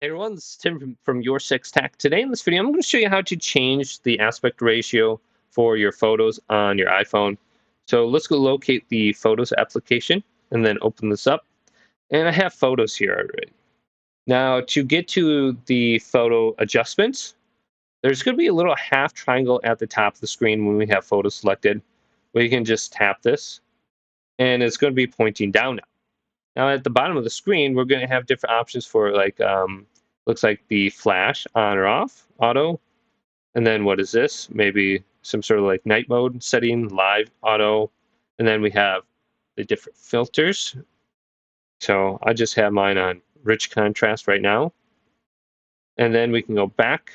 Hey everyone, this is Tim from YourSixTech. Today in this video, I'm going to show you how to change the aspect ratio for your photos on your iPhone. So let's go locate the Photos application and then open this up. And I have photos here already. Now to get to the photo adjustments, there's going to be a little half triangle at the top of the screen when we have photos selected, where you can just tap this and it's going to be pointing down now. Now at the bottom of the screen, we're going to have different options for looks like the flash on or off, auto, and then what is this? Maybe some sort of like night mode setting, live, auto, and then we have the different filters. So I just have mine on rich contrast right now. And then we can go back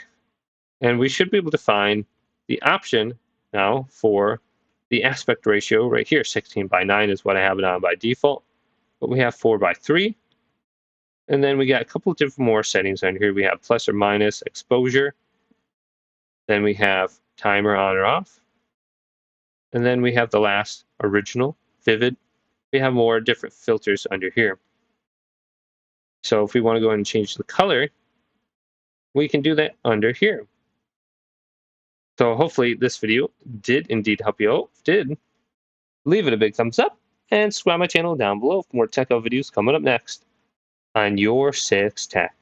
and we should be able to find the option now for the aspect ratio right here. 16:9 is what I have it on by default, but we have 4:3. And then we got a couple of different more settings on here. We have plus or minus exposure. Then we have timer on or off. And then we have the last original, vivid. We have more different filters under here. So if we want to go ahead and change the color, we can do that under here. So hopefully this video did indeed help you out. If it did, leave it a big thumbs up and subscribe my channel down below for more tech videos coming up next on Your Six Tech.